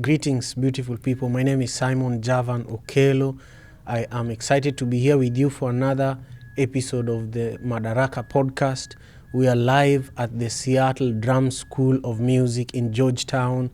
Greetings, beautiful people. My name is Simon Javan Okelo. I am excited to be here with you for another episode of the Madaraka podcast. We are live at the Seattle Drum School of Music in Georgetown.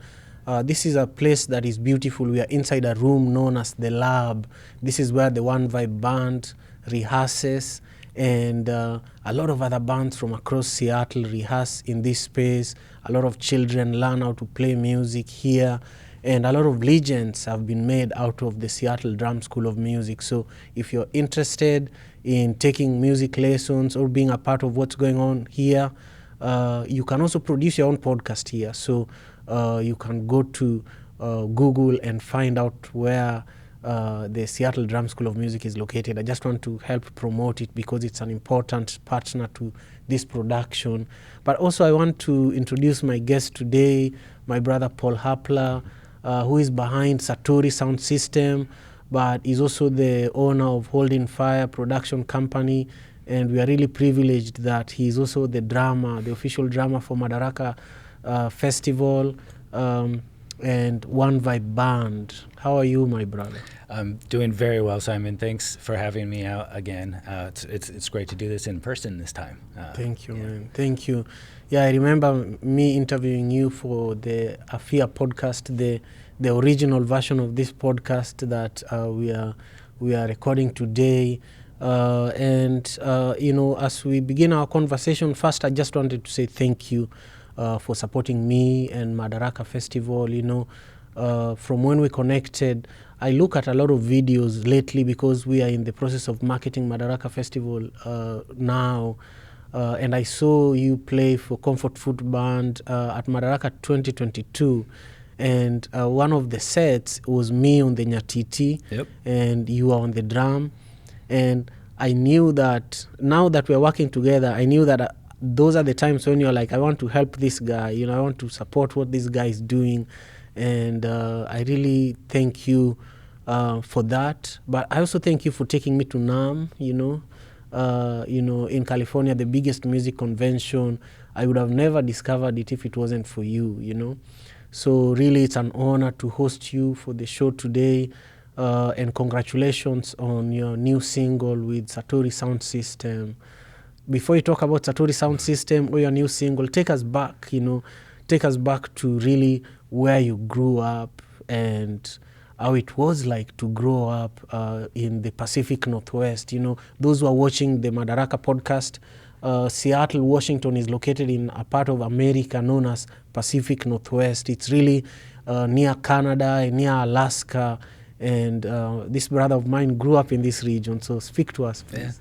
This is a place that is beautiful. We are inside a room known as the Lab. This is where the One Vibe band rehearses, and a lot of other bands from across Seattle rehearse in this space. A lot of children learn how to play music here, and a lot of legends have been made out of the Seattle Drum School of Music. So if you're interested in taking music lessons or being a part of what's going on here, you can also produce your own podcast here. So you can go to Google and find out where the Seattle Drum School of Music is located. I just want to help promote it because it's an important partner to this production. But also I want to introduce my guest today, my brother Paul Hapler, who is behind Satori Sound System, but is also the owner of Holding Fire production company. And we are really privileged that he is also the drummer, the official drummer for Madaraka Festival and One Vibe Band. How are you, my brother? I'm doing very well, Simon. Thanks for having me out again. It's great to do this in person this time. Thank you, man. Thank you. Yeah, I remember me interviewing you for the Afia podcast, the original version of this podcast that we are recording today. As we begin our conversation, first I just wanted to say thank you for supporting me and Madaraka Festival. From when we connected, I look at a lot of videos lately because we are in the process of marketing Madaraka Festival now. And I saw you play for Comfort Food Band at Madaraka 2022. And one of the sets was me on the nyatiti, Yep. and you were on the drum. And I knew that now that we're working together, I knew that those are the times when you're like, I want to help this guy, I want to support what this guy is doing. And I really thank you for that. But I also thank you for taking me to NAMM, in California, the biggest music convention. I would have never discovered it if it wasn't for you, So really, it's an honor to host you for the show today. And congratulations on your new single with Satori Sound System. Before you talk about Satori Sound System or your new single, take us back, take us back to really where you grew up and how it was like to grow up in the Pacific Northwest. Those who are watching the Madaraka podcast, Seattle, Washington is located in a part of America known as Pacific Northwest. It's really near Canada, near Alaska. And this brother of mine grew up in this region. So speak to us, please. Yeah.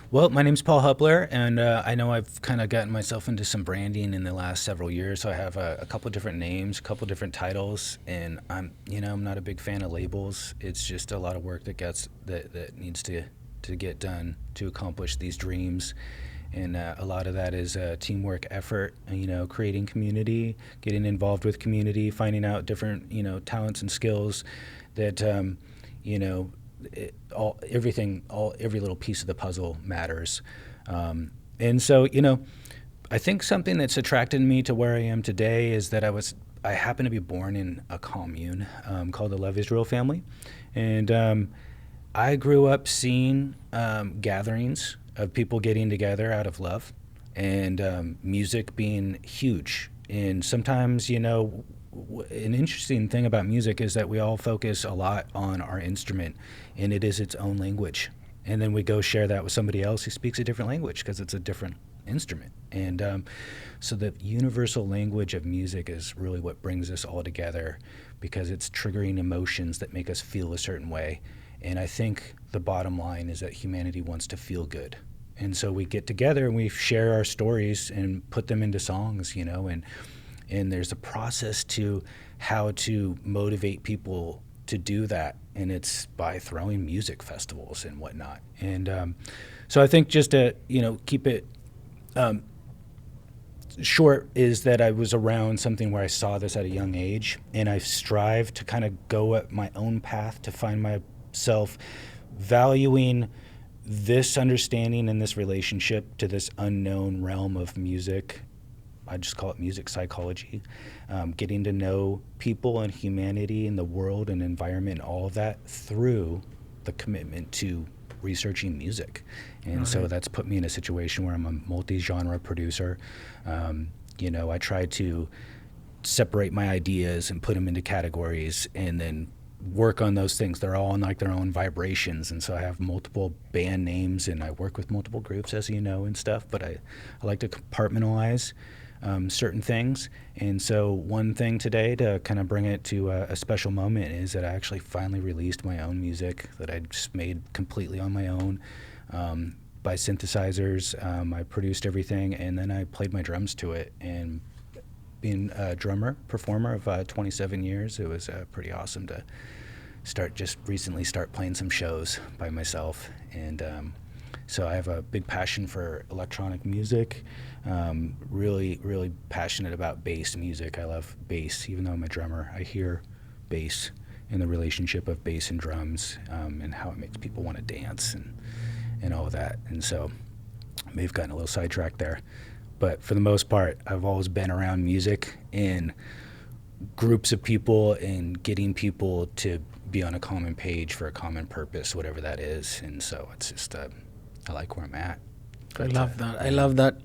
Well, my name's Paul Hapler, and I know I've kind of gotten myself into some branding in the last several years. So I have a couple different names, a couple different titles, and I'm not a big fan of labels. It's just a lot of work that needs to get done to accomplish these dreams. And a lot of that is a teamwork effort, creating community, getting involved with community, finding out different, talents and skills that, every little piece of the puzzle matters. And so, I think something that's attracted me to where I am today is that I happen to be born in a commune called the Love Israel family. And I grew up seeing gatherings of people getting together out of love and music being huge. And sometimes, an interesting thing about music is that we all focus a lot on our instrument, and it is its own language. And then we go share that with somebody else who speaks a different language because it's a different instrument. And so the universal language of music is really what brings us all together because it's triggering emotions that make us feel a certain way. And I think the bottom line is that humanity wants to feel good. And so we get together and we share our stories and put them into songs, and there's a process to how to motivate people to do that. And it's by throwing music festivals and whatnot. And so I think just to, keep it short is that I was around something where I saw this at a young age, and I strive to kind of go at my own path to find myself valuing this understanding and this relationship to this unknown realm of music I just call it music psychology, getting to know people and humanity and the world and environment and all of that through the commitment to researching music. And so that's put me in a situation where I'm a multi-genre producer. I try to separate my ideas and put them into categories and then work on those things. They're all on like their own vibrations, and so I have multiple band names and I work with multiple groups, as you know, and stuff, but I like to compartmentalize certain things. And so one thing today to kind of bring it to a special moment is that I actually finally released my own music that I just made completely on my own, by synthesizers. I produced everything, and then I played my drums to it. And being a performer of 27 years, it was pretty awesome to recently start playing some shows by myself. And so I have a big passion for electronic music, really, really passionate about bass music. I love bass. Even though I'm a drummer, I hear bass and the relationship of bass and drums, and how it makes people want to dance and all of that. And so I may have gotten a little sidetracked there. But for the most part, I've always been around music and groups of people and getting people to be on a common page for a common purpose, whatever that is. And so it's just, I like where I'm at. I love that. I love that.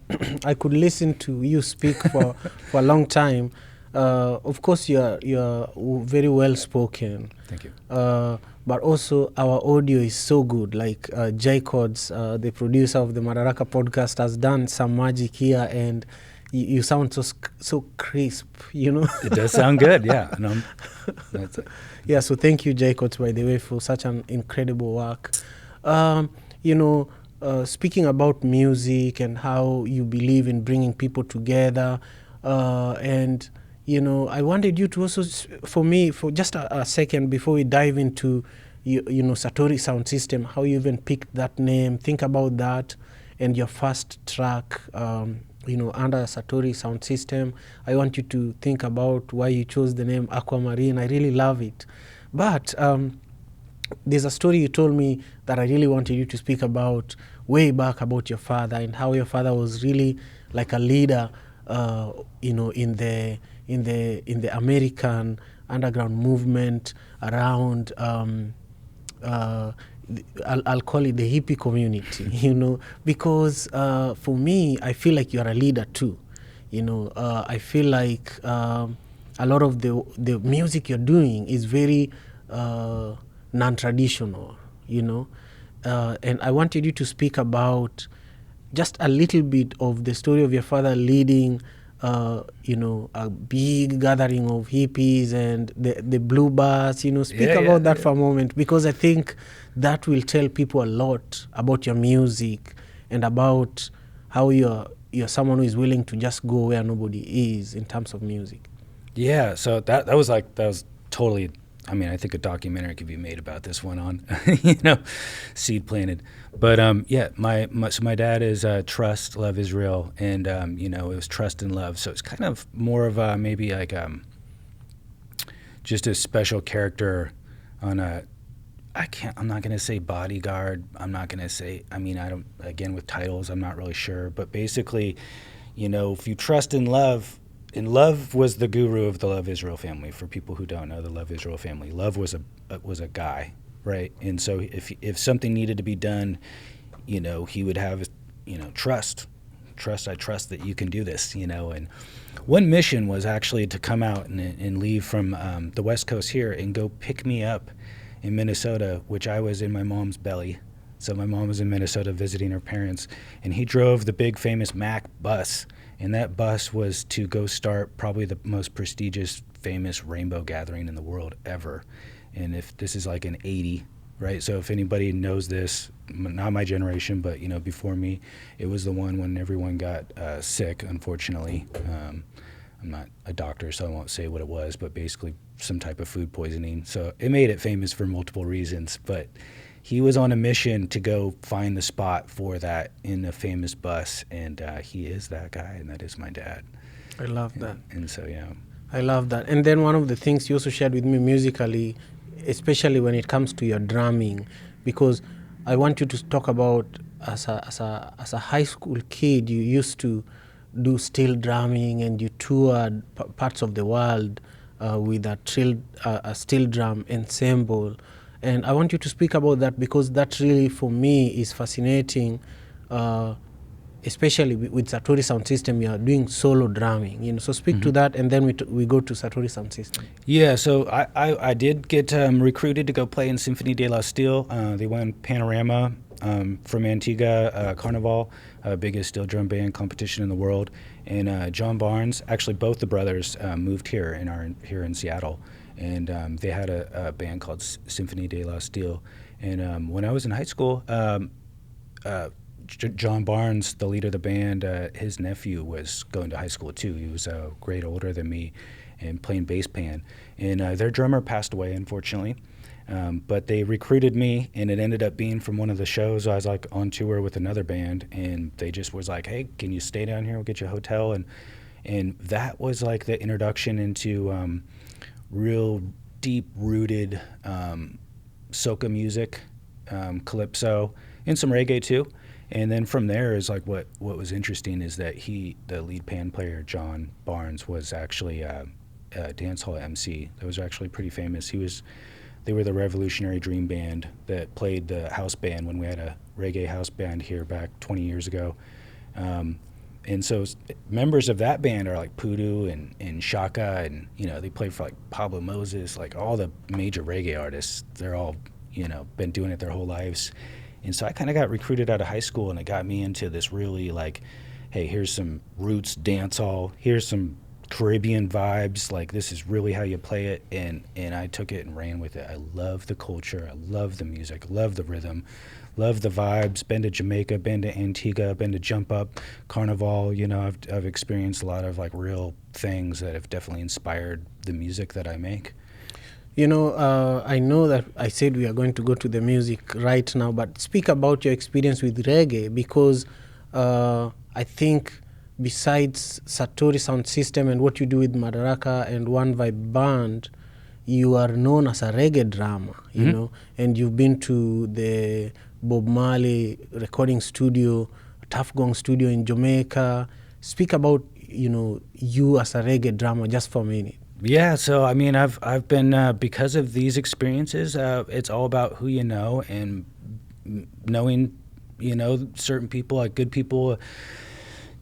I could listen to you speak for a long time. Of course, you're very well spoken. Thank you. But also our audio is so good. Like Jaycods, the producer of the Madaraka podcast, has done some magic here, and you sound so crisp. It does sound good, yeah. And that's it. Yeah. So thank you, Jaycods, by the way, for such an incredible work. Speaking about music and how you believe in bringing people together, and I wanted you to also, for just a second before we dive into, Satori Sound System, how you even picked that name. Think about that and your first track, under Satori Sound System. I want you to think about why you chose the name Aquamarine. I really love it. But there's a story you told me that I really wanted you to speak about way back, about your father and how your father was really like a leader, in the American underground movement around, I'll call it the hippie community, because for me, I feel like you're a leader too. I feel like a lot of the music you're doing is very non-traditional, and I wanted you to speak about just a little bit of the story of your father leading a big gathering of hippies and the blue bars, speak about that for a moment, because I think that will tell people a lot about your music and about how you're someone who is willing to just go where nobody is in terms of music. Yeah, so that was totally, I think a documentary could be made about this one on, seed planted. But my dad is Trust, Love Israel, and it was Trust and Love. So it's kind of more of maybe like just a special character on I'm not going to say bodyguard. I'm not going to say, with titles, I'm not really sure. But basically, if you trust in love, and Love was the guru of the Love Israel family. For people who don't know the Love Israel family, Love was a guy, right? And so if something needed to be done, he would have, trust. I trust that you can do this, And one mission was actually to come out and leave from the West Coast here and go pick me up in Minnesota, which I was in my mom's belly. So my mom was in Minnesota visiting her parents, and he drove the big famous Mack bus. And that bus was to go start probably the most prestigious, famous rainbow gathering in the world ever. And if this is like an 80, right? So if anybody knows this, not my generation, but before me, it was the one when everyone got sick, unfortunately. I'm not a doctor, so I won't say what it was, but basically some type of food poisoning. So it made it famous for multiple reasons, but he was on a mission to go find the spot for that in a famous bus, and he is that guy, and that is my dad. I love that. And so, yeah. I love that. And then one of the things you also shared with me musically, especially when it comes to your drumming, because I want you to talk about as a high school kid, you used to do steel drumming, and you toured parts of the world with a steel drum ensemble. And I want you to speak about that, because that really, for me, is fascinating. Especially with Satori Sound System, you are doing solo drumming. So speak to that, and then we go to Satori Sound System. Yeah, so I did get recruited to go play in Symphony de la Steel. They won Panorama from Antigua Carnival, biggest steel drum band competition in the world. And John Barnes, actually both the brothers moved here in Seattle, and they had a band called Symphony de la Steel. And when I was in high school, John Barnes, the leader of the band, his nephew was going to high school too. He was a grade older than me and playing bass pan. And their drummer passed away, unfortunately. But they recruited me, and it ended up being from one of the shows. I was like on tour with another band, and they just was like, "Hey, can you stay down here? We'll get you a hotel." And that was like the introduction into real deep-rooted soca music, calypso, and some reggae too. And then from there is like what was interesting is that the lead pan player, John Barnes, was actually a dance hall MC that was actually pretty famous. They were the Revolutionary Dream Band that played the house band when we had a reggae house band here back 20 years ago. And so members of that band are like Pudu and Shaka, and they played for like Pablo Moses, like all the major reggae artists. They're all been doing it their whole lives. And so I kind of got recruited out of high school, and it got me into this really like, hey, here's some roots dancehall, here's some Caribbean vibes, like this is really how you play it. And I took it and ran with it. I love the culture, I love the music, love the rhythm, love the vibes. Been to Jamaica, been to Antigua, been to Jump Up, Carnival. I've experienced a lot of like real things that have definitely inspired the music that I make. I know that I said we are going to go to the music right now, but speak about your experience with reggae, because I think besides Satori Sound System and what you do with Madaraka and One Vibe Band, you are known as a reggae drummer, and you've been to the Bob Marley recording studio, Tuff Gong studio in Jamaica. Speak about, you as a reggae drummer just for a minute. Yeah, so I mean, I've been because of these experiences. It's all about who you know and knowing, certain people, like good people,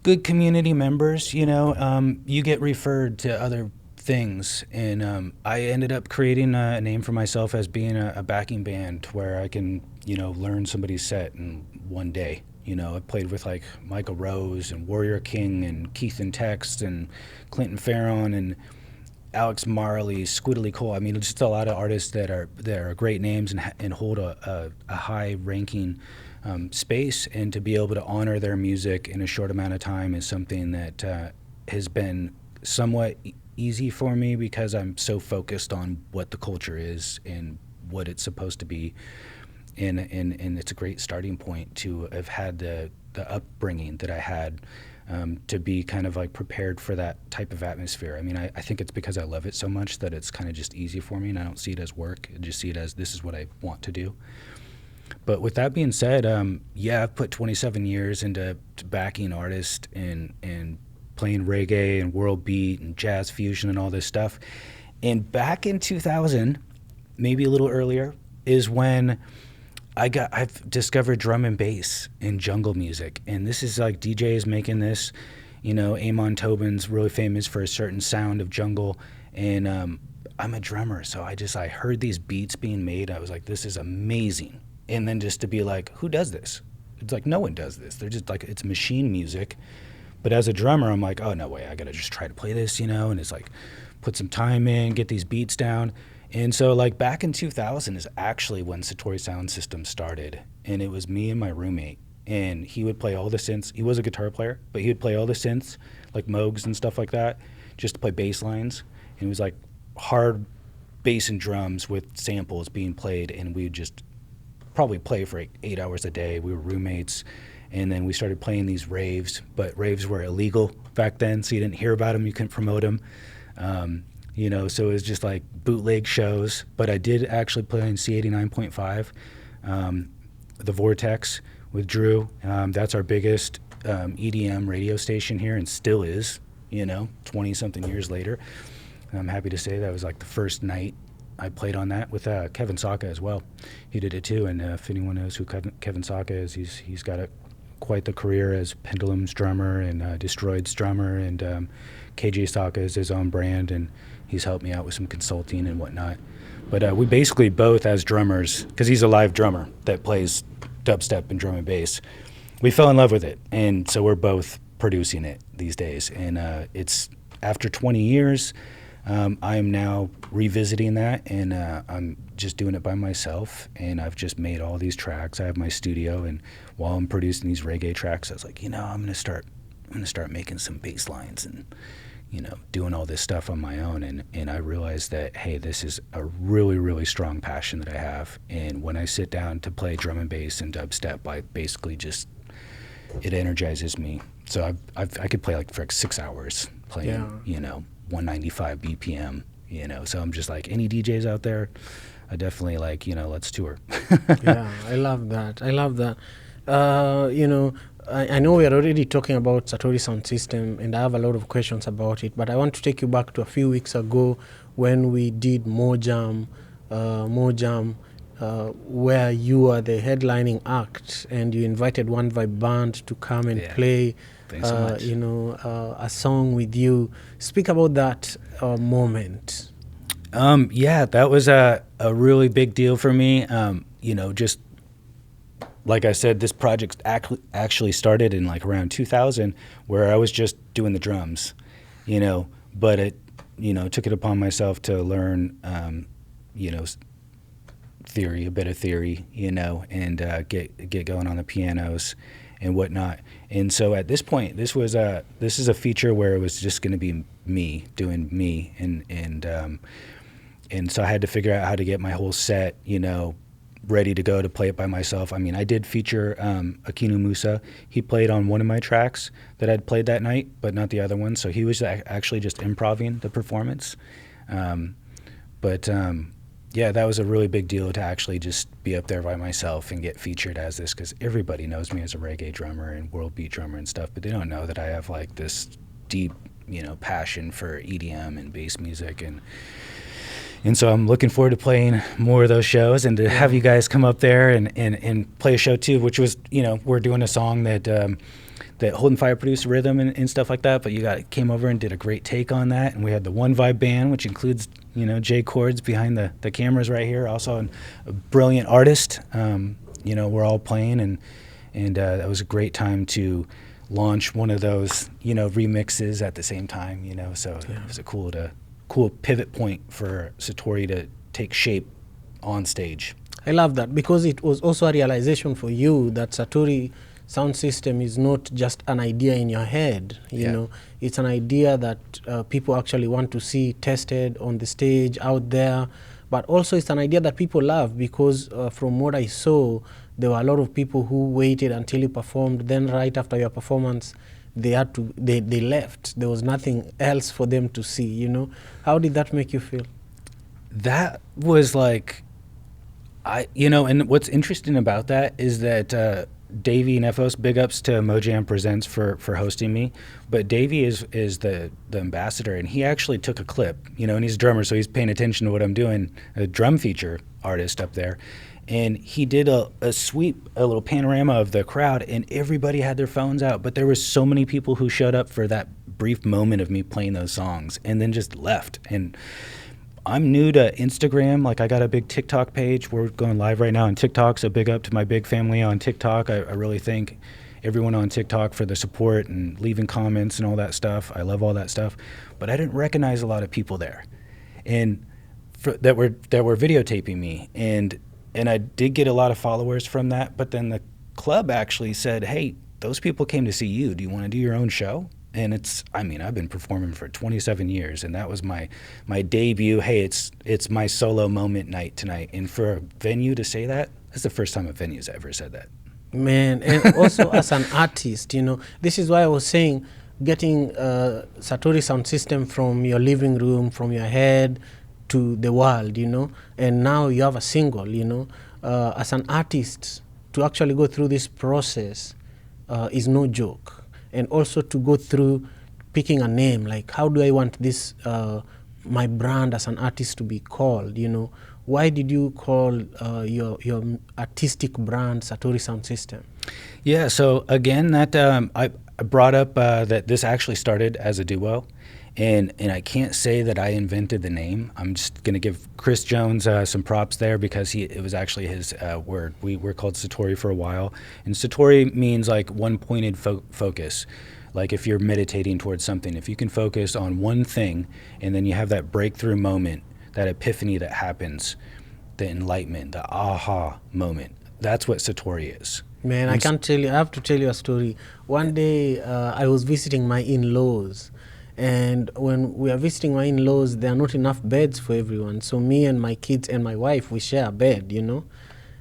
good community members. You get referred to other things, and I ended up creating a name for myself as being a backing band where I can, learn somebody's set in one day. I played with like Michael Rose and Warrior King and Keith and Tex and Clinton Farron and Alex Marley, Squiddly Cole. I mean, just a lot of artists that are great names and hold a high ranking space, and to be able to honor their music in a short amount of time is something that has been somewhat easy for me, because I'm so focused on what the culture is and what it's supposed to be, and it's a great starting point to have had the upbringing that I had. To be kind of like prepared for that type of atmosphere. I mean, I think it's because I love it so much that it's kind of just easy for me, and I don't see it as work. I just see it as this is what I want to do. But with that being said, I've put 27 years into backing artists and playing reggae and world beat and jazz fusion and all this stuff. And back in 2000, maybe a little earlier, is when I've discovered drum and bass in jungle music, and this is like DJs making this, Amon Tobin's really famous for a certain sound of jungle, and I'm a drummer, so I heard these beats being made. I was like, this is amazing. And then just to be like, who does this? It's like, no one does this. They're just like, it's machine music. But as a drummer, I'm like, oh, no way, I gotta just try to play this, and it's like, put some time in, get these beats down. And so like back in 2000 is actually when Satori Sound System started, and it was me and my roommate, and he would play all the synths. He was a guitar player, but he would play all the synths, like Moogs and stuff like that, just to play bass lines. And it was like hard bass and drums with samples being played, and we would just probably play for like 8 hours a day. We were roommates, and then we started playing these raves, but raves were illegal back then, so you didn't hear about them, you couldn't promote them. So it was just like bootleg shows. But I did actually play in C89.5, the Vortex with Drew. That's our biggest EDM radio station here, and still is, 20 something years later. And I'm happy to say that was like the first night I played on that with Kevin Saka as well. He did it too, and if anyone knows who Kevin Saka is, he's got quite the career as Pendulum's drummer and Destroyed's drummer, and KJ Saka is his own brand, and he's helped me out with some consulting and whatnot. But we basically both, as drummers, because he's a live drummer that plays dubstep and drum and bass, we fell in love with it, and so we're both producing it these days. And it's after 20 years, I am now revisiting that, and I'm just doing it by myself, and I've just made all these tracks. I have my studio, and while I'm producing these reggae tracks, I was like, I'm gonna start making some bass lines and doing all this stuff on my own. And I realized that, hey, this is a really, really strong passion that I have. And when I sit down to play drum and bass and dubstep, I basically just, it energizes me. So I could play for 6 hours playing, 195 BPM, So I'm just like, any DJs out there, I definitely let's tour. Yeah, I love that. I know we are already talking about Satori Sound System, and I have a lot of questions about it, but I want to take you back to a few weeks ago when we did Mojam, where you are the headlining act, and you invited One Vibe Band to come and play so much. A song with you. Speak about that moment. That was a really big deal for me. Just like I said, this project actually started in around 2000, where I was just doing the drums, but it, took it upon myself to learn, a bit of theory, and get going on the pianos and whatnot. And so at this point, this is a feature where it was just going to be me doing me, and so I had to figure out how to get my whole set, ready to go to play it by myself. I mean, I did feature Akinu Musa. He played on one of my tracks that I'd played that night, but not the other one. So he was actually just improvising the performance. That was a really big deal to actually just be up there by myself and get featured as this, because everybody knows me as a reggae drummer and world beat drummer and stuff, but they don't know that I have this deep, passion for EDM and bass music. And so I'm looking forward to playing more of those shows, and to have you guys come up there and play a show too, which was, we're doing a song that Holden Fire produced rhythm and stuff like that, but you came over and did a great take on that. And we had the One Vibe Band, which includes, Jay Cords behind the cameras right here, also a brilliant artist. We're all playing, and that was a great time to launch one of those, remixes at the same time, so it was a cool pivot point for Satori to take shape on stage. I love that, because it was also a realization for you that Satori Sound System is not just an idea in your head. It's an idea that people actually want to see tested on the stage out there, but also it's an idea that people love, because from what I saw, there were a lot of people who waited until you performed. Then right after your performance, they left. There was nothing else for them to see. How did that make you feel? That was and what's interesting about that is that Davey Nefos, big ups to Mojam Presents for hosting me, but Davey is the ambassador, and he actually took a clip, and he's a drummer, so he's paying attention to what I'm doing, a drum feature artist up there. And he did a sweep, a little panorama of the crowd, and everybody had their phones out. But there were so many people who showed up for that brief moment of me playing those songs and then just left. And I'm new to Instagram. I got a big TikTok page. We're going live right now on TikTok, so big up to my big family on TikTok. I really thank everyone on TikTok for the support and leaving comments and all that stuff. I love all that stuff. But I didn't recognize a lot of people there, and that were videotaping me. And I did get a lot of followers from that, but then the club actually said, hey, those people came to see you. Do you want to do your own show? And I've been performing for 27 years, and that was my debut. Hey, it's my solo moment night tonight. And for a venue to say that, that's the first time a venue's ever said that. Man, and also as an artist, this is why I was saying getting Satori Sound System from your living room, from your head, to the world, and now you have a single, as an artist, to actually go through this process is no joke. and also to go through picking a name, like how do I want this my brand as an artist to be called, you know? Why did you call your artistic brand Satori Sound System? Yeah, so again, that I brought up that this actually started as a duo, and I can't say that I invented the name. I'm just going to give Chris Jones some props there, because it was actually his word. We were called Satori for a while, and Satori means like one-pointed focus. Like if you're meditating towards something, if you can focus on one thing, and then you have that breakthrough moment, that epiphany that happens, the enlightenment, the aha moment. That's what Satori is. Man, I can't tell you. I have to tell you a story. One day, I was visiting my in-laws, and when we are visiting my in-laws, there are not enough beds for everyone. So me and my kids and my wife, we share a bed, you know.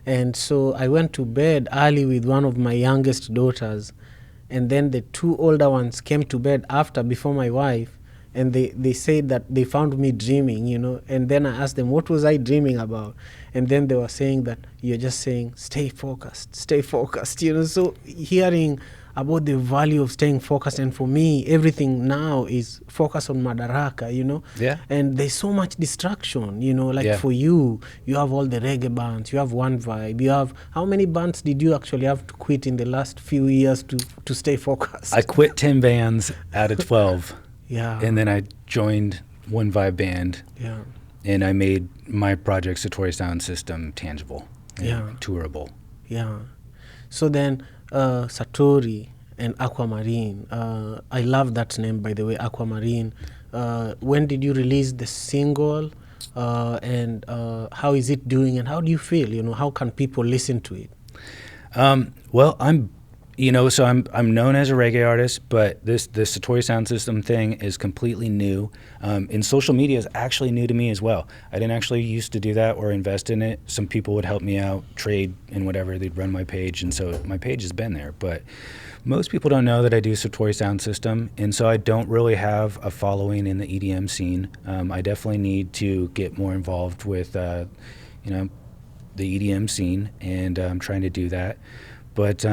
And so I went to bed early with one of my youngest daughters, and then the two older ones came to bed before my wife, and they said that they found me dreaming, you know. And then I asked them, what was I dreaming about? And then they were saying that you're just saying, stay focused, you know. So hearing about the value of staying focused, and for me, everything now is focused on Madaraka, you know. Yeah. And there's so much distraction, you know, like Yeah. for you have all the reggae bands, you have One Vibe, you have, how many bands did you actually have to quit in the last few years to stay focused? I quit 10 bands out of 12. Yeah. And then I joined One Vibe Band, Yeah. and I made my project Satori Sound System tangible and Yeah. tourable. Yeah. So then, Satori and Aquamarine. I love that name, by the way, Aquamarine. When did you release the single? And how is it doing? And how do you feel? You know, how can people listen to it? Well, I'm known as a reggae artist, but this Satori Sound System thing is completely new. And social media is actually new to me as well. I didn't actually used to do that or invest in it. Some people would help me out, trade and whatever. They'd run my page, and so my page has been there. But most people don't know that I do Satori Sound System, and so I don't really have a following in the EDM scene. I definitely need to get more involved with, the EDM scene, and I'm trying to do that. But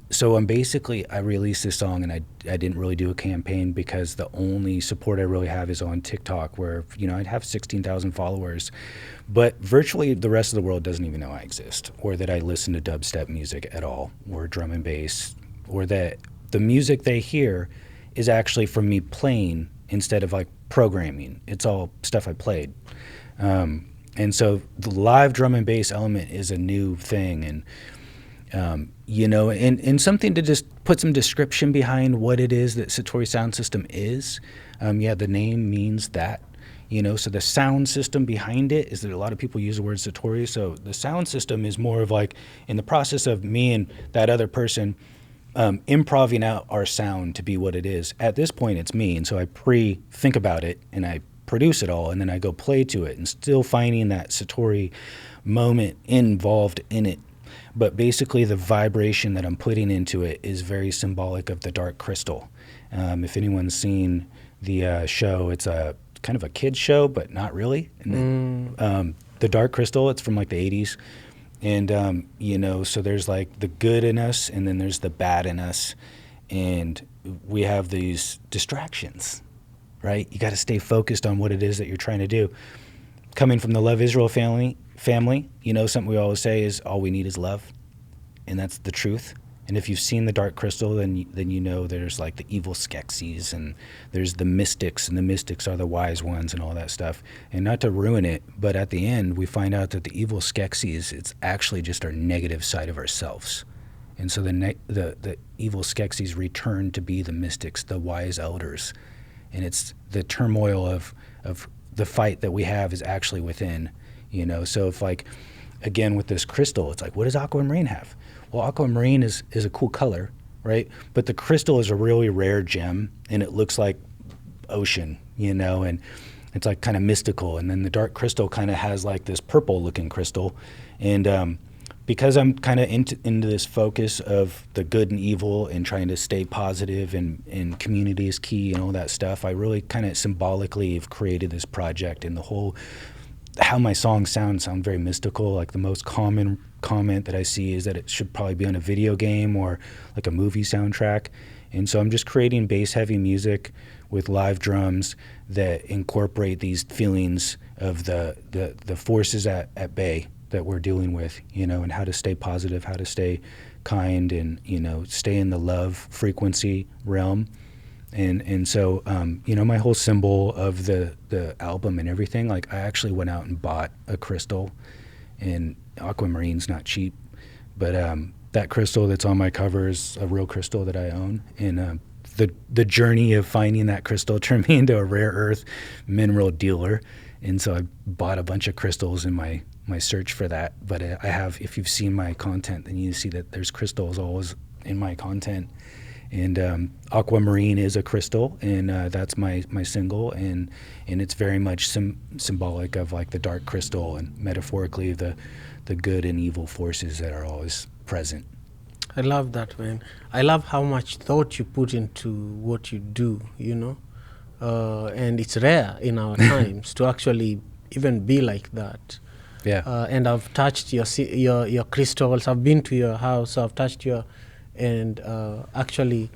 so I'm basically, I released this song, and I didn't really do a campaign, because the only support I really have is on TikTok, where, I'd have 16,000 followers, but virtually the rest of the world doesn't even know I exist, or that I listen to dubstep music at all, or drum and bass, or that the music they hear is actually from me playing instead of like programming. It's all stuff I played. And so the live drum and bass element is a new thing, and and something to just put some description behind what it is that Satori Sound System is. The name means that, so the sound system behind it is that a lot of people use the word Satori. So the sound system is more of like in the process of me and that other person improving out our sound to be what it is. At this point, it's me. And so I think about it, and I produce it all, and then I go play to it, and still finding that Satori moment involved in it. But basically the vibration that I'm putting into it is very symbolic of the Dark Crystal. If anyone's seen the show, it's a kind of a kid's show, but not really. And the Dark Crystal, it's from like the 80s. And, so there's like the good in us, and then there's the bad in us. And we have these distractions, right? You got to stay focused on what it is that you're trying to do. Coming from the Love Israel family, something we always say is all we need is love, and that's the truth. And if you've seen the Dark Crystal, then you know there's like the evil Skeksis, and there's the mystics, and the mystics are the wise ones, and all that stuff. And not to ruin it, but at the end we find out that the evil Skeksis, it's actually just our negative side of ourselves. And so the evil Skeksis return to be the mystics, the wise elders, and it's the turmoil of the fight that we have is actually within. So if like, again, with this crystal, it's like, what does aquamarine have? Well, aquamarine is a cool color, right? But the crystal is a really rare gem, and it looks like ocean, and it's like kind of mystical. And then the dark crystal kind of has like this purple looking crystal. And because I'm kind of into this focus of the good and evil and trying to stay positive, and community is key and all that stuff, I really kind of symbolically have created this project, and the whole, how my songs sound very mystical. Like the most common comment that I see is that it should probably be on a video game or like a movie soundtrack. And so I'm just creating bass heavy music with live drums that incorporate these feelings of the forces at bay that we're dealing with, and how to stay positive, how to stay kind, and, stay in the love frequency realm. And so, my whole symbol of the album and everything, like I actually went out and bought a crystal, and aquamarine's not cheap, but that crystal that's on my cover is a real crystal that I own. And the journey of finding that crystal turned me into a rare earth mineral dealer. And so I bought a bunch of crystals in my search for that. But I have, if you've seen my content, then you see that there's crystals always in my content. And aquamarine is a crystal, and that's my single, and it's very much symbolic of like the dark crystal, and metaphorically the good and evil forces that are always present. I love that, man. I love how much thought you put into what you do, and it's rare in our times to actually even be like that. Yeah. And I've touched your crystals. I've been to your house. I've touched your, and actually,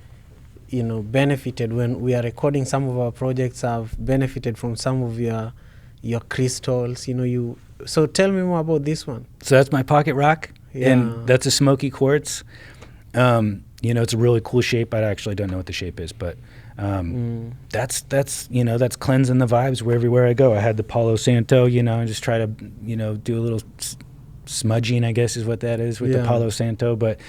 benefited when we are recording some of our projects. I've benefited from some of your crystals. So tell me more about this one. So that's my pocket rock, Yeah. and that's a smoky quartz. It's a really cool shape. I actually don't know what the shape is, but that's cleansing the vibes everywhere I go. I had the Palo Santo, and just try to do a little smudging, I guess is what that is with the Palo Santo. But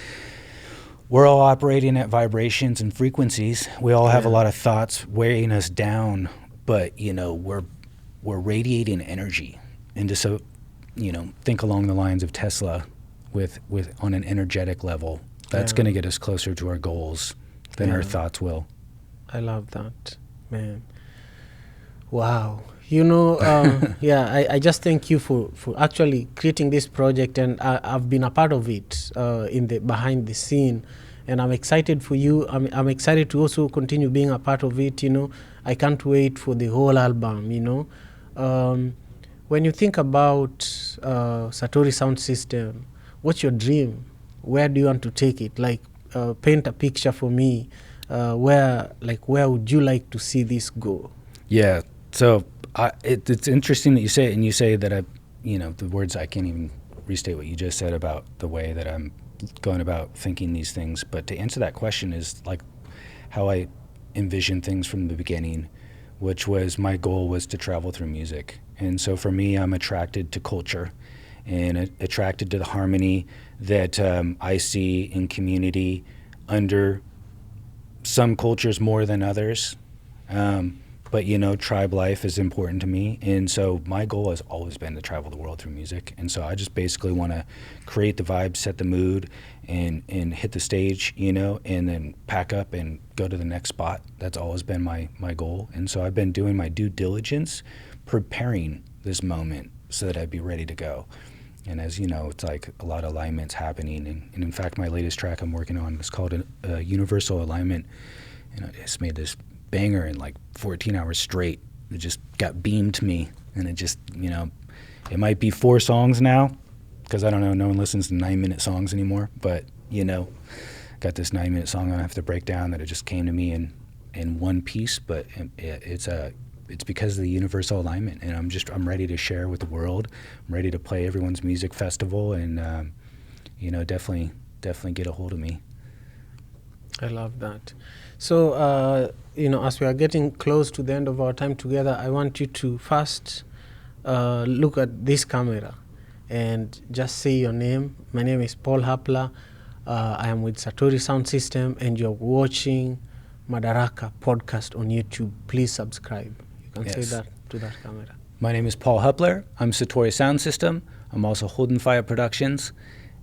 we're all operating at vibrations and frequencies. We all have a lot of thoughts weighing us down, but we're radiating energy. And just so think along the lines of Tesla with on an energetic level. That's going to get us closer to our goals than our thoughts will. I love that, man. Wow. I just thank you for actually creating this project, and I've been a part of it behind the scene, and I'm excited for you. I'm excited to also continue being a part of it. I can't wait for the whole album. When you think about Satori Sound System, what's your dream? Where do you want to take it? Like, paint a picture for me. Where would you like to see this go? Yeah. So it's interesting that you say it, and you say that the words, I can't even restate what you just said about the way that I'm going about thinking these things. But to answer that question is like how I envisioned things from the beginning, which was my goal was to travel through music. And so for me, I'm attracted to culture and attracted to the harmony that I see in community under some cultures more than others. But tribe life is important to me. And so my goal has always been to travel the world through music. And so I just basically want to create the vibe, set the mood, and hit the stage, and then pack up and go to the next spot. That's always been my goal. And so I've been doing my due diligence, preparing this moment so that I'd be ready to go. And as you know, it's like a lot of alignments happening. And in fact, my latest track I'm working on is called a Universal Alignment. And I just made this banger in like 14 hours straight. It just got beamed to me. And it just, it might be 4 songs now, because I don't know, no one listens to 9-minute songs anymore. But, got this 9-minute song I have to break down that it just came to me in one piece. But it's because of the universal alignment, and I'm ready to share with the world. I'm ready to play everyone's music festival, and definitely get a hold of me. I love that. So as we are getting close to the end of our time together, I want you to first look at this camera and just say your name. My name is Paul Hapler. I am with Satori Sound System, and you're watching Madaraka Podcast on YouTube. Please subscribe. You can say that to that camera. My name is Paul Hupler. I'm Satori Sound System. I'm also Holden Fire Productions.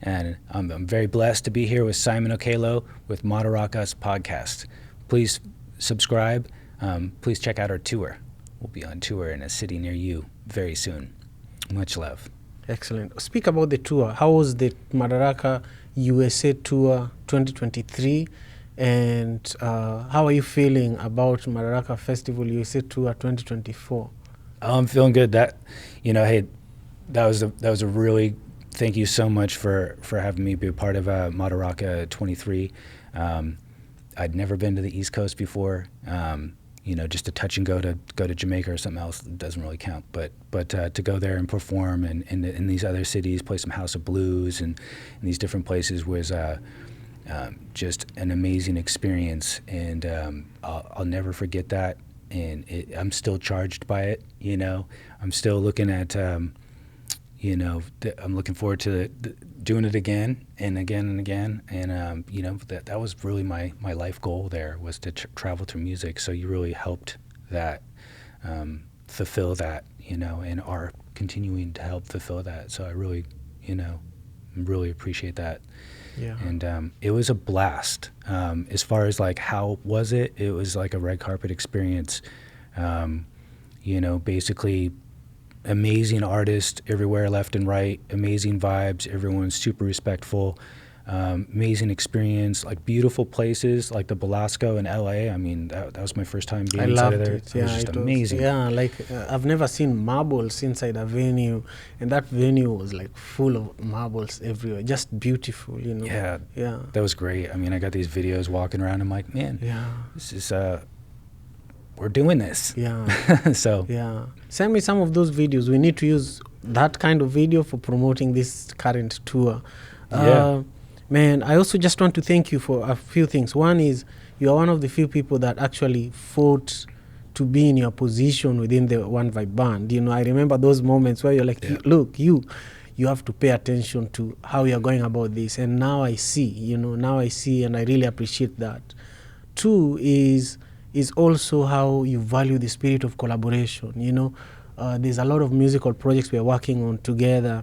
And I'm very blessed to be here with Simon Okelo with Madaraka's podcast. Please subscribe. Please check out our tour. We'll be on tour in a city near you very soon. Much love. Excellent. Speak about the tour. How was the Madaraka USA Tour 2023? And how are you feeling about Madaraka Festival USA Tour 2024? I'm feeling good. That, hey, that was a really thank you so much for having me be a part of Madaraka 23. I'd never been to the East Coast before. Just to touch and go to Jamaica or something else doesn't really count. But to go there and perform in these other cities, play some House of Blues and in these different places was just an amazing experience, and I'll never forget that. And I'm still charged by it. I'm still looking at. I'm looking forward to doing it again and again and again. And, that was really my life goal there, was to travel through music. So you really helped that, fulfill that, and are continuing to help fulfill that. So I really, really appreciate that. Yeah. And it was a blast. As far as like how was it? It was like a red carpet experience. Basically amazing artists everywhere, left and right, amazing vibes, everyone's super respectful, amazing experience, like beautiful places like the Belasco in LA. I mean, that was my first time being inside of there. It. It was just amazing. I've never seen marbles inside a venue, and that venue was like full of marbles everywhere, just beautiful, Yeah, yeah, that was great. I mean, I got these videos walking around, I'm like, man, this is we're doing this. Yeah. So yeah, send me some of those videos. We need to use that kind of video for promoting this current tour. Man, I also just want to thank you for a few things. One is, you are one of the few people that actually fought to be in your position within the One Vibe band. I remember those moments where you're like, look, you have to pay attention to how you're going about this. And now I see, and I really appreciate that. Two is also how you value the spirit of collaboration. There's a lot of musical projects we're working on together,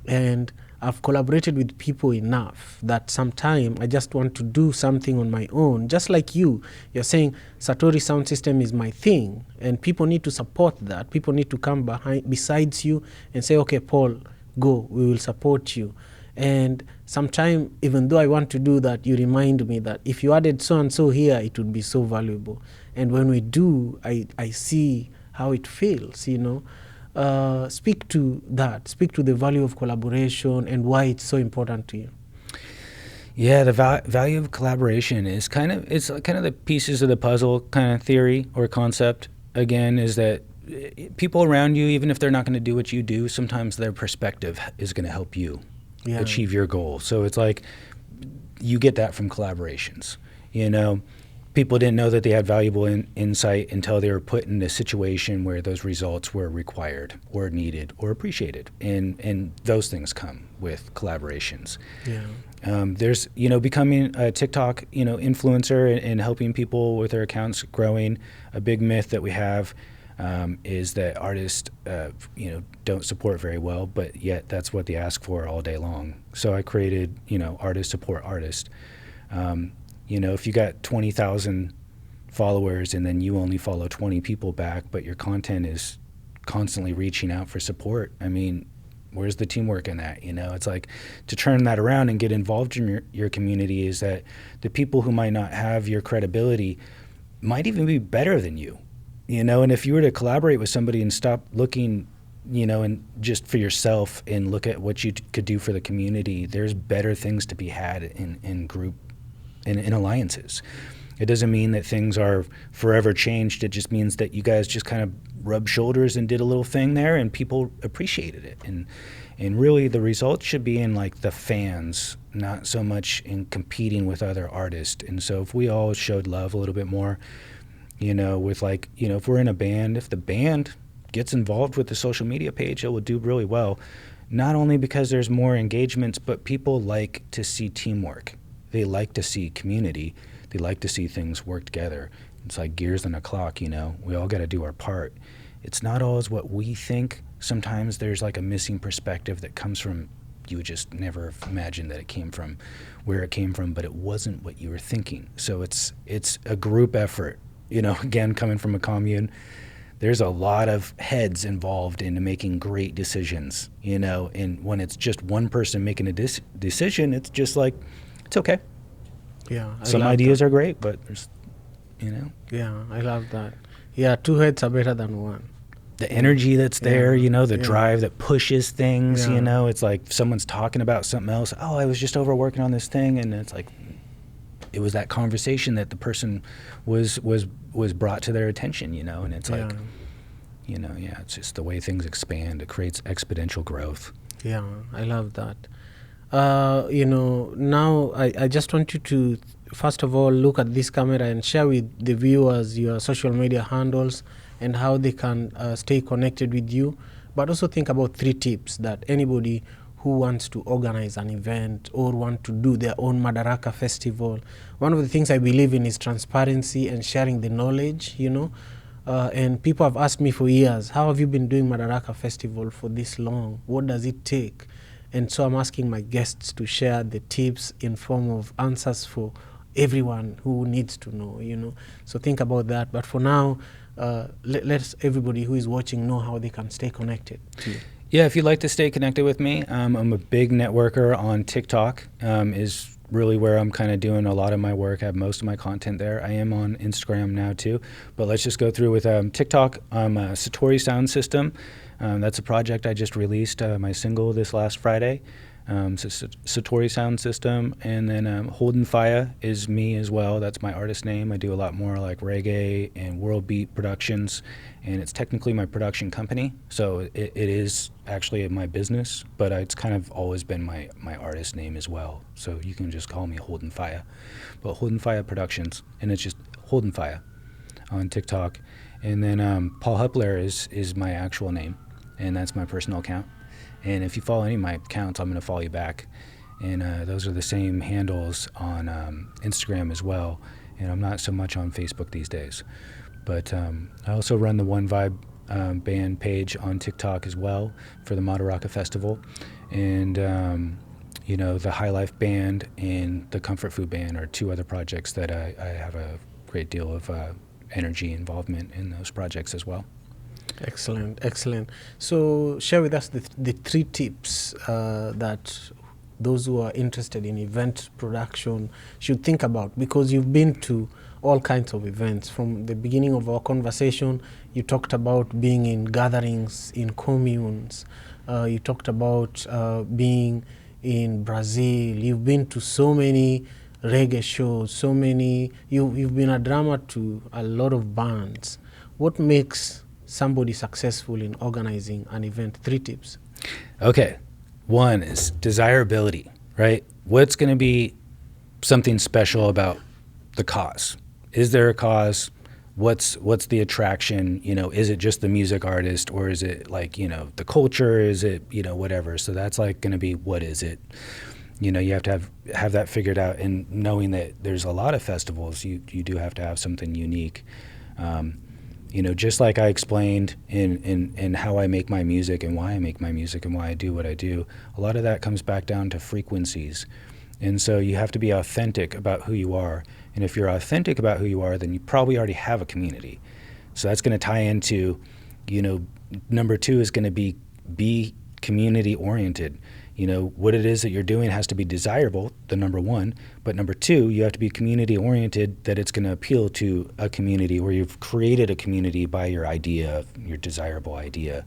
and I've collaborated with people enough that sometime I just want to do something on my own. Just like you're saying Satori Sound System is my thing, and people need to support that. People need to come besides you and say, okay, Paul, go, we will support you. And sometime, even though I want to do that, you remind me that if you added so-and-so here, it would be so valuable. And when we do, I see how it feels, Speak to that. Speak to the value of collaboration and why it's so important to you. Yeah, the value of collaboration is kind of the pieces of the puzzle kind of theory or concept. Again, is that people around you, even if they're not going to do what you do, sometimes their perspective is going to help you achieve your goal. So it's like you get that from collaborations. People didn't know that they had valuable insight until they were put in a situation where those results were required or needed or appreciated. And those things come with collaborations. Yeah. There's, becoming a TikTok, influencer and helping people with their accounts growing. A big myth that we have is that artists, don't support very well, but yet that's what they ask for all day long. So I created, artist support artist. If you got 20,000 followers and then you only follow 20 people back, but your content is constantly reaching out for support, I mean, where's the teamwork in that? It's like, to turn that around and get involved in your community is that the people who might not have your credibility might even be better than you, and if you were to collaborate with somebody and stop looking, and just for yourself and look at what you could do for the community, there's better things to be had in group, in alliances. It doesn't mean that things are forever changed. It just means that you guys just kind of rubbed shoulders and did a little thing there, and people appreciated it. And really, the results should be in like the fans, not so much in competing with other artists. And so if we all showed love a little bit more, with like, if we're in a band, if the band gets involved with the social media page, it will do really well. Not only because there's more engagements, but people like to see teamwork. They like to see community. They like to see things work together. It's like gears on a clock, we all got to do our part. It's not always what we think. Sometimes there's like a missing perspective that comes from, you would just never imagine that it came from where it came from, but it wasn't what you were thinking. So it's a group effort, again, coming from a commune. There's a lot of heads involved in making great decisions, and when it's just one person making a decision, it's just like, it's okay. Yeah. Some ideas are great, but there's, Yeah, I love that. Yeah, two heads are better than one. the energy that's there, Yeah. you know, the Yeah. drive that pushes things, Yeah. you know, it's like someone's talking about something else. Oh, I was just over working on this thing. And it's like, it was that conversation that the person was brought to their attention, you know, and it's like, Yeah. you know, yeah, it's just the way things expand. It creates exponential growth. Yeah, I love that. You know, now I just want you to, first of all, look at this camera and share with the viewers your social media handles and how they can stay connected with you. But also think about 3 tips that anybody who wants to organize an event or want to do their own Madaraka festival. One of the things I believe in is transparency and sharing the knowledge, you know. And people have asked me for years, how have you been doing Madaraka Festival for this long? What does it take? And so I'm asking my guests to share the tips in form of answers for everyone who needs to know, you know. So think about that. But for now, let everybody who is watching know how they can stay connected to you. Yeah, if you'd like to stay connected with me, I'm a big networker on TikTok, is really where I'm kind of doing a lot of my work. I have most of my content there. I am on Instagram now too, but let's just go through with TikTok. Satori Sound System. That's a project I just released, my single this last Friday. So Satori Sound System, and then Holden Faya is me as well. That's my artist name. I do a lot more like reggae and world beat productions, and it's technically my production company. So it is actually my business, but it's kind of always been my artist name as well. So you can just call me Holden Faya. But Holden Faya Productions, and it's just Holden Faya on TikTok. And then Paul Hupler is my actual name, and that's my personal account. And if you follow any of my accounts, I'm going to follow you back. And those are the same handles on Instagram as well. And I'm not so much on Facebook these days. But I also run the One Vibe band page on TikTok as well for the Madaraka Festival. And, you know, the High Life Band and the Comfort Food Band are 2 other projects that I have a great deal of energy involvement in those projects as well. Excellent, excellent. So share with us the 3 tips that those who are interested in event production should think about, because you've been to all kinds of events. From the beginning of our conversation, you talked about being in gatherings, in communes. You talked about being in Brazil. You've been to so many reggae shows, so many. You've been a drummer to a lot of bands. What makes somebody successful in organizing an event? 3 tips. Okay. 1 is desirability, right? What's going to be something special about the cause? Is there a cause? What's the attraction? You know, is it just the music artist, or is it like, you know, the culture? Is it, you know, whatever? So that's like going to be, what is it? You know, you have to have that figured out, and knowing that there's a lot of festivals, you do have to have something unique. You know, just like I explained in how I make my music and why I make my music and why I do what I do, a lot of that comes back down to frequencies. And so you have to be authentic about who you are. And if you're authentic about who you are, then you probably already have a community. So that's going to tie into, you know, number 2 is going to be community oriented. You know, what it is that you're doing has to be desirable, the number 1. But number 2, you have to be community oriented, that it's going to appeal to a community, or you've created a community by your idea, your desirable idea,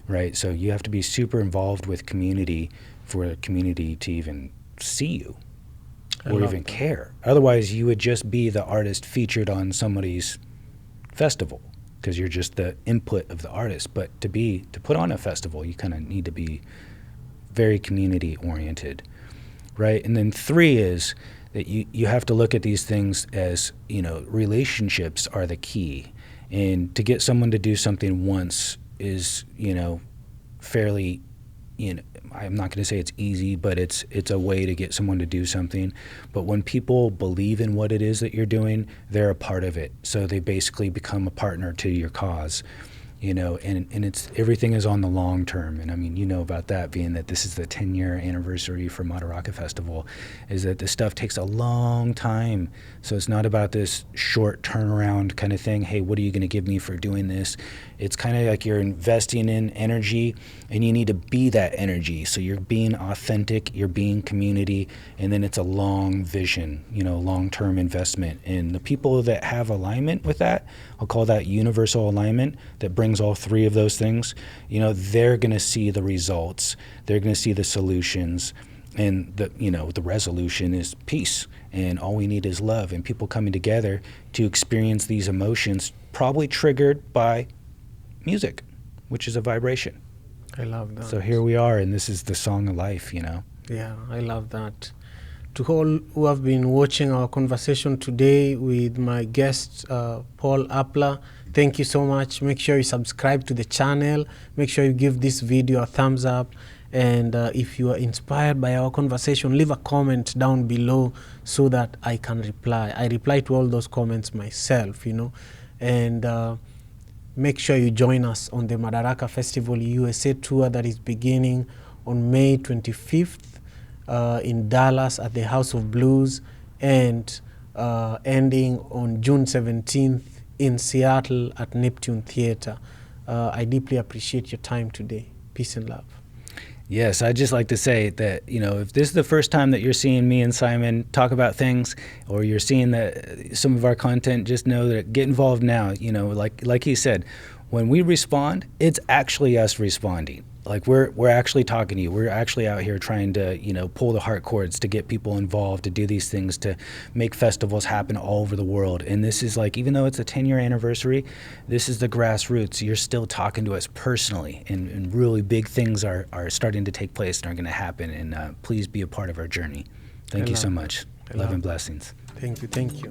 right? So you have to be super involved with community for a community to even see you or even care. Otherwise, you would just be the artist featured on somebody's festival, because you're just the input of the artist. But to put on a festival, you kind of need to be very community oriented, right? And then 3 is that you have to look at these things as, you know, relationships are the key. And to get someone to do something once is, you know, fairly, you know, I'm not going to say it's easy, but it's a way to get someone to do something. But when people believe in what it is that you're doing, they're a part of it. So they basically become a partner to your cause. You know, and it's, everything is on the long term. And I mean, you know about that, being that this is the 10-year anniversary for Madaraka Festival, is that this stuff takes a long time. So it's not about this short turnaround kind of thing. Hey, what are you going to give me for doing this? It's kind of like you're investing in energy, and you need to be that energy. So you're being authentic, you're being community, and then it's a long vision, you know, long-term investment. And the people that have alignment with that, I'll call that universal alignment, that bring things, all three of those things, you know, they're going to see the results. They're going to see the solutions. And the resolution is peace. And all we need is love and people coming together to experience these emotions, probably triggered by music, which is a vibration. I love that. So here we are, and this is the song of life, you know. Yeah, I love that. To all who have been watching our conversation today with my guest, Paul Appler, thank you so much. Make sure you subscribe to the channel. Make sure you give this video a thumbs up. And if you are inspired by our conversation, leave a comment down below so that I can reply. I reply to all those comments myself, you know. And make sure you join us on the Madaraka Festival USA tour that is beginning on May 25th in Dallas at the House of Blues, and ending on June 17th in Seattle at Neptune Theater. I deeply appreciate your time today. Peace and love. Yes, I'd just like to say that, you know, if this is the first time that you're seeing me and Simon talk about things, or you're seeing some of our content, just know that get involved now. You know, like he said, when we respond, it's actually us responding. Like we're actually talking to you. We're actually out here trying to, you know, pull the heart cords to get people involved, to do these things, to make festivals happen all over the world. And this is like, even though it's a 10-year anniversary, this is the grassroots. You're still talking to us personally, and really big things are starting to take place and are going to happen. And please be a part of our journey. Thank you so much. Love and blessings. Thank you.